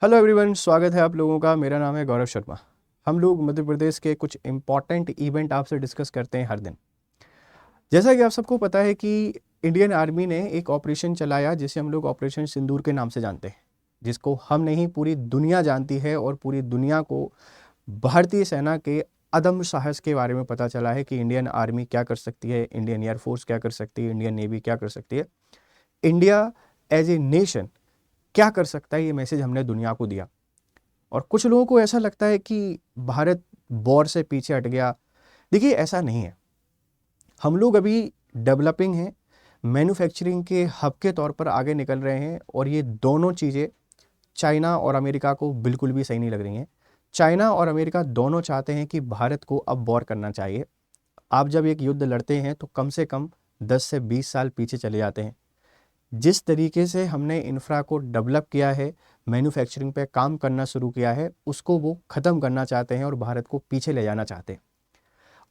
Hello everyone, स्वागत है आप लोगों का। मेरा नाम है गौरव शर्मा। हम लोग मध्य प्रदेश के कुछ इम्पॉर्टेंट इवेंट आपसे डिस्कस करते हैं हर दिन। जैसा कि आप सबको पता है कि इंडियन आर्मी ने एक ऑपरेशन चलाया जिसे हम लोग ऑपरेशन सिंदूर के नाम से जानते हैं, जिसको हम नहीं पूरी दुनिया जानती है और पूरी दुनिया को भारतीय सेना के अदम्य साहस के बारे में पता चला है कि इंडियन आर्मी क्या कर सकती है, इंडियन एयरफोर्स क्या कर सकती है, इंडियन नेवी क्या कर सकती है, इंडिया एज ए नेशन क्या कर सकता है। ये मैसेज हमने दुनिया को दिया। और कुछ लोगों को ऐसा लगता है कि भारत वॉर से पीछे हट गया। देखिए, ऐसा नहीं है। हम लोग अभी डेवलपिंग हैं, मैन्युफैक्चरिंग के हब के तौर पर आगे निकल रहे हैं, और ये दोनों चीज़ें चाइना और अमेरिका को बिल्कुल भी सही नहीं लग रही हैं। चाइना और अमेरिका दोनों चाहते हैं कि भारत को अब वॉर करना चाहिए। आप जब एक युद्ध लड़ते हैं तो कम से कम 10 से 20 साल पीछे चले जाते हैं। जिस तरीके से हमने इंफ्रा को डेवलप किया है, मैन्युफैक्चरिंग पे काम करना शुरू किया है, उसको वो ख़त्म करना चाहते हैं और भारत को पीछे ले जाना चाहते हैं।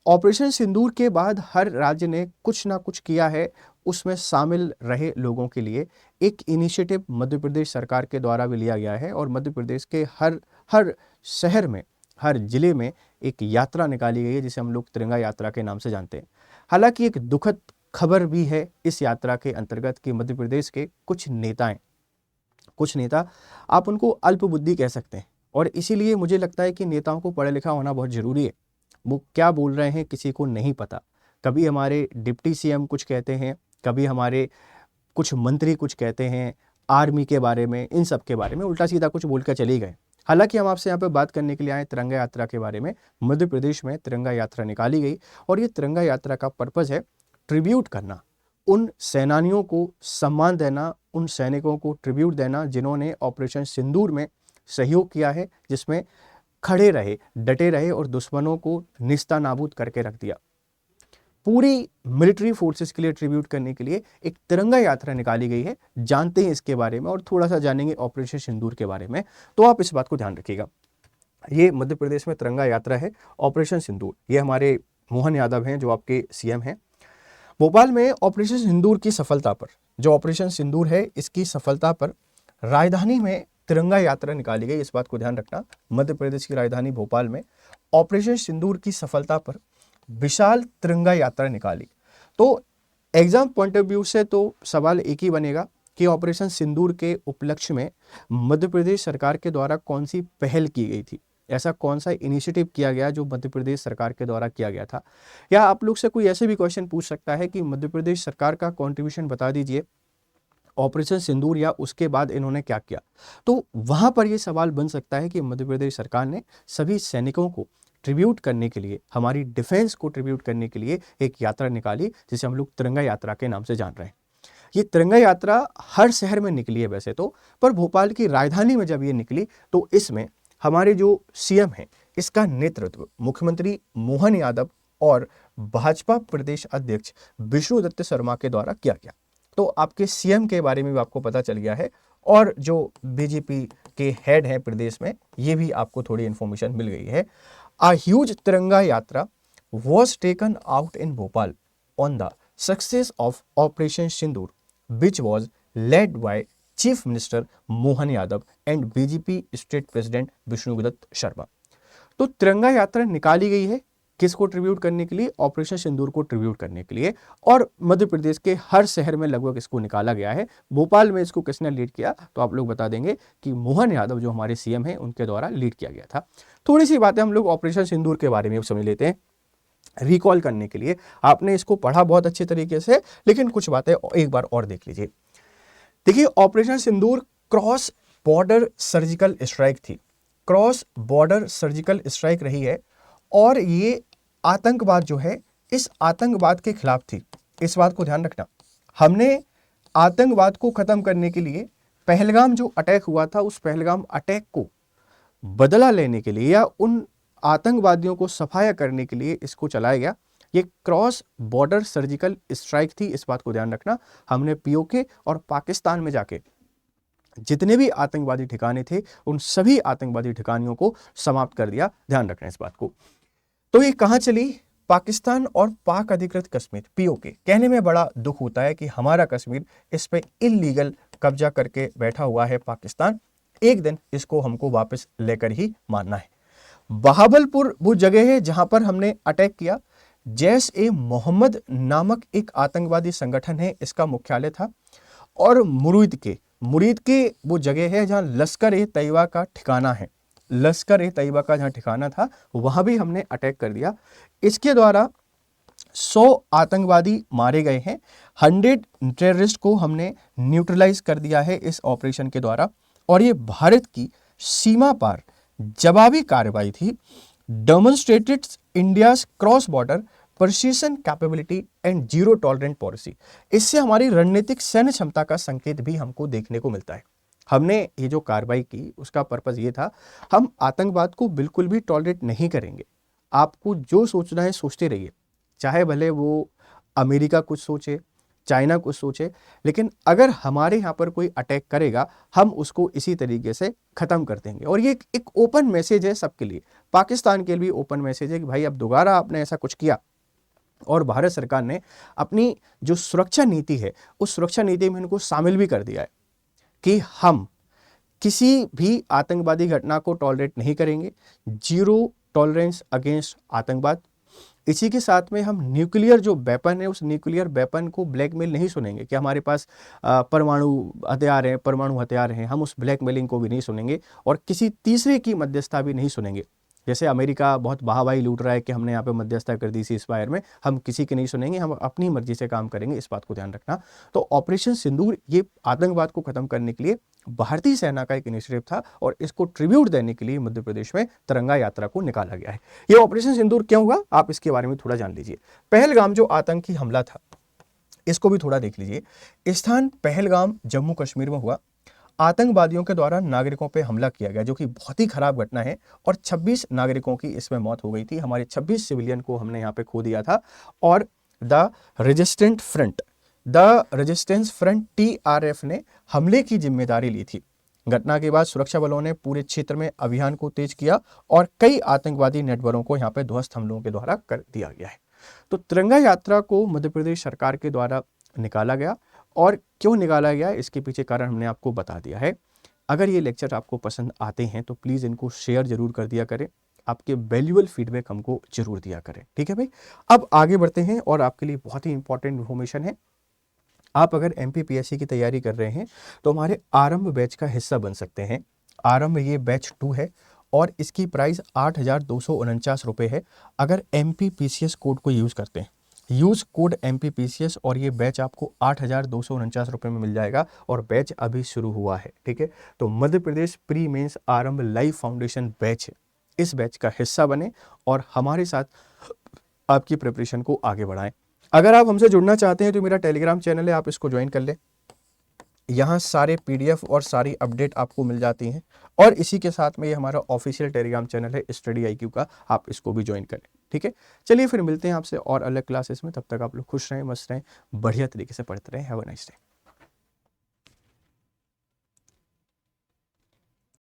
ऑपरेशन सिंदूर के बाद हर राज्य ने कुछ ना कुछ किया है। उसमें शामिल रहे लोगों के लिए एक इनिशिएटिव मध्य प्रदेश सरकार के द्वारा भी लिया गया है, और मध्य प्रदेश के हर हर शहर में, हर जिले में एक यात्रा निकाली गई है जिसे हम लोग तिरंगा यात्रा के नाम से जानते हैं। हालांकि एक दुखद खबर भी है इस यात्रा के अंतर्गत कि मध्य प्रदेश के कुछ नेता, आप उनको अल्पबुद्धि कह सकते हैं, और इसीलिए मुझे लगता है कि नेताओं को पढ़ा लिखा होना बहुत ज़रूरी है। वो क्या बोल रहे हैं किसी को नहीं पता। कभी हमारे डिप्टी सीएम कुछ कहते हैं, कभी हमारे कुछ मंत्री कुछ कहते हैं आर्मी के बारे में, इन सब के बारे में उल्टा सीधा कुछ बोल कर चले गए। हालांकि हम आपसे यहाँ पे बात करने के लिए आए तिरंगा यात्रा के बारे में। मध्य प्रदेश में तिरंगा यात्रा निकाली गई, और ये तिरंगा यात्रा का पर्पज़ है ट्रिब्यूट करना, उन सेनानियों को सम्मान देना, उन सैनिकों को ट्रिब्यूट देना जिन्होंने ऑपरेशन सिंदूर में सहयोग किया है, जिसमें खड़े रहे, डटे रहे और दुश्मनों को निस्ता नाबूद करके रख दिया। पूरी मिलिट्री फोर्सेस के लिए ट्रिब्यूट करने के लिए एक तिरंगा यात्रा निकाली गई है। जानते हैं इसके बारे में और थोड़ा सा जानेंगे ऑपरेशन सिंदूर के बारे में, तो आप इस बात को ध्यान रखिएगा। ये मध्य प्रदेश में तिरंगा यात्रा है, ऑपरेशन सिंदूर। ये हमारे मोहन यादव हैं जो आपके सीएम हैं। भोपाल में ऑपरेशन सिंदूर की सफलता पर, जो ऑपरेशन सिंदूर है इसकी सफलता पर राजधानी में तिरंगा यात्रा निकाली गई। इस बात को ध्यान रखना, मध्य प्रदेश की राजधानी भोपाल में ऑपरेशन सिंदूर की सफलता पर विशाल तिरंगा यात्रा निकाली। तो एग्जाम पॉइंट ऑफ व्यू से तो सवाल एक ही बनेगा कि ऑपरेशन सिंदूर के उपलक्ष्य में मध्य प्रदेश सरकार के द्वारा कौन सी पहल की गई थी, ऐसा कौन सा इनिशिएटिव किया गया जो मध्य प्रदेश सरकार के द्वारा किया गया था। या आप लोग से कोई ऐसे भी क्वेश्चन पूछ सकता है कि मध्य प्रदेश सरकार का कंट्रीब्यूशन बता दीजिए ऑपरेशन सिंदूर, या उसके बाद इन्होंने क्या किया। तो वहां पर यह सवाल बन सकता है कि मध्य प्रदेश सरकार ने सभी सैनिकों को ट्रिब्यूट करने के लिए, हमारी डिफेंस को ट्रिब्यूट करने के लिए एक यात्रा निकाली जिसे हम लोग तिरंगा यात्रा के नाम से जान रहे हैं। ये तिरंगा यात्रा हर शहर में निकली है वैसे तो, पर भोपाल की राजधानी में जब ये निकली तो इसमें हमारे जो सीएम हैं इसका नेतृत्व मुख्यमंत्री मोहन यादव और भाजपा प्रदेश अध्यक्ष विष्णुदत्त शर्मा के द्वारा किया गया। तो आपके सीएम के बारे में भी आपको पता चल गया है, और जो बीजेपी के हेड हैं प्रदेश में, ये भी आपको थोड़ी इंफॉर्मेशन मिल गई है। A huge Tiranga Yatra was taken out in Bhopal on the success of Operation Sindoor, which was led by Chief Minister Mohan Yadav and BJP State President Vishnudutt Sharma. तो तिरंगा यात्रा निकाली गई है किसको ट्रिब्यूट करने के लिए? ऑपरेशन सिंदूर को ट्रिब्यूट करने के लिए, और मध्य प्रदेश के हर शहर में लगभग इसको निकाला गया है। भोपाल में इसको किसने लीड किया तो आप लोग बता देंगे कि मोहन यादव जो हमारे सीएम हैं उनके द्वारा लीड किया गया था। थोड़ी सी बातें हम लोग ऑपरेशन सिंदूर के बारे में समझ लेते हैं रिकॉल करने के लिए। आपने इसको पढ़ा बहुत अच्छे तरीके से, लेकिन कुछ बातें एक बार और देख लीजिए। देखिए, ऑपरेशन सिंदूर क्रॉस बॉर्डर सर्जिकल स्ट्राइक थी, क्रॉस बॉर्डर सर्जिकल स्ट्राइक रही है, और ये आतंकवाद जो है इस आतंकवाद के खिलाफ थी। इस बात को ध्यान रखना, हमने आतंकवाद को खत्म करने के लिए पहलगाम जो अटैक हुआ था उस पहलगाम अटैक को बदला लेने के लिए या उन आतंकवादियों को सफाया करने के लिए इसको चलाया गया। ये क्रॉस बॉर्डर सर्जिकल स्ट्राइक थी, इस बात को ध्यान रखना। हमने पीओके और पाकिस्तान में जाके जितने भी आतंकवादी ठिकाने थे उन सभी आतंकवादी ठिकानों को समाप्त कर दिया। ध्यान रखना इस बात को। तो ये कहां चली? पाकिस्तान और पाक अधिकृत कश्मीर, पीओके। कहने में बड़ा दुख होता है कि हमारा कश्मीर, इस पे इल्लीगल कब्जा करके बैठा हुआ है पाकिस्तान। एक दिन इसको हमको वापस लेकर ही मानना है। बहावलपुर वो जगह है जहां पर हमने अटैक किया। जैश-ए-मोहम्मद नामक एक आतंकवादी संगठन है, इसका मुख्यालय था। और मुरीद के वो जगह है जहां लश्कर-ए-तैयबा का ठिकाना है। लश्कर-ए-तैयबा का जहां ठिकाना था वहां भी हमने अटैक कर दिया। इसके द्वारा 100 आतंकवादी मारे गए हैं। 100 टेररिस्ट को हमने न्यूट्रलाइज कर दिया है इस ऑपरेशन के द्वारा। और ये भारत की सीमा पार जवाबी कार्रवाई थी। Demonstrated India's cross border precision capability and zero tolerant policy. इससे हमारी रणनीतिक सैन्य क्षमता का संकेत भी हमको देखने को मिलता है। हमने ये जो कार्रवाई की उसका पर्पस ये था, हम आतंकवाद को बिल्कुल भी टॉलरेट नहीं करेंगे। आपको जो सोचना है सोचते रहिए, चाहे भले वो अमेरिका कुछ सोचे, चाइना कुछ सोचे, लेकिन अगर हमारे यहाँ पर कोई अटैक करेगा हम उसको इसी तरीके से ख़त्म कर देंगे। और ये एक ओपन मैसेज है सबके लिए, पाकिस्तान के लिए भी ओपन मैसेज है कि भाई अब दोबारा आपने ऐसा कुछ किया। और भारत सरकार ने अपनी जो सुरक्षा नीति है उस सुरक्षा नीति में इनको शामिल भी कर दिया है कि हम किसी भी आतंकवादी घटना को टॉलरेट नहीं करेंगे, जीरो टॉलरेंस अगेंस्ट आतंकवाद। इसी के साथ में हम न्यूक्लियर जो वेपन है उस न्यूक्लियर वेपन को ब्लैकमेल नहीं सुनेंगे कि हमारे पास परमाणु हथियार हैं, हम उस ब्लैकमेलिंग को भी नहीं सुनेंगे। और किसी तीसरे की मध्यस्थता भी नहीं सुनेंगे। जैसे अमेरिका बहुत वाहवाही लूट रहा है कि हमने यहाँ पे मध्यस्थता कर दी सीज़फायर में, हम किसी की नहीं सुनेंगे, हम अपनी मर्जी से काम करेंगे, इस बात को ध्यान रखना। तो ऑपरेशन सिंदूर ये आतंकवाद को खत्म करने के लिए भारतीय सेना का एक इनिशिएटिव था और इसको ट्रिब्यूट देने के लिए मध्य प्रदेश में तिरंगा यात्रा को निकाला गया है। ये ऑपरेशन सिंदूर क्यों हुआ आप इसके बारे में थोड़ा जान लीजिए। पहलगाम जो आतंकी हमला था इसको भी थोड़ा देख लीजिए। स्थान पहलगाम जम्मू कश्मीर में हुआ। आतंकवादियों के द्वारा नागरिकों पर हमला किया गया जो कि बहुत ही खराब घटना है और 26 नागरिकों की इसमें मौत हो गई थी। हमारे 26 सिविलियन को हमने यहाँ पे खो दिया था। और द रेजिस्टेंस फ्रंट TRF ने हमले की जिम्मेदारी ली थी। घटना के बाद सुरक्षा बलों ने पूरे क्षेत्र में अभियान को तेज किया और कई आतंकवादी नेटवर्कों को यहाँ पे ध्वस्त हमलों के द्वारा कर दिया गया है। तो तिरंगा यात्रा को मध्य प्रदेश सरकार के द्वारा निकाला गया और क्यों निकाला गया इसके पीछे कारण हमने आपको बता दिया है। अगर ये लेक्चर आपको पसंद आते हैं तो प्लीज़ इनको शेयर जरूर कर दिया करें, आपके वैल्यूएबल फीडबैक हमको जरूर दिया करें, ठीक है भाई। अब आगे बढ़ते हैं और आपके लिए बहुत ही इंपॉर्टेंट इन्फॉर्मेशन है। आप अगर MPPSC की तैयारी कर रहे हैं तो हमारे आरंभ बैच का हिस्सा बन सकते हैं। आरंभ ये बैच 2 है और इसकी प्राइस 8,249 रुपये है। अगर MPPCS कोड को यूज़ करते हैं, यूज़ कोड MPPCS और ये बैच आपको 8,249 रुपये में मिल जाएगा और बैच अभी शुरू हुआ है, ठीक है। तो मध्य प्रदेश प्री मेंस आरंभ लाइव फाउंडेशन बैच है, इस बैच का हिस्सा बने और हमारे साथ आपकी प्रिपरेशन को आगे बढ़ाएं। अगर आप हमसे जुड़ना चाहते हैं तो मेरा टेलीग्राम चैनल है, आप इसको ज्वाइन कर लें। यहाँ सारे PDF और सारी अपडेट आपको मिल जाती हैं और इसी के साथ में ये हमारा ऑफिशियल टेलीग्राम चैनल है स्टडी IQ का, आप इसको भी ज्वाइन करें, ठीक है। चलिए फिर मिलते हैं आपसे और अलग क्लासेस में, तब तक आप लोग खुश रहें, मस्त रहें, बढ़िया तरीके से पढ़ते रहें। Have a nice day.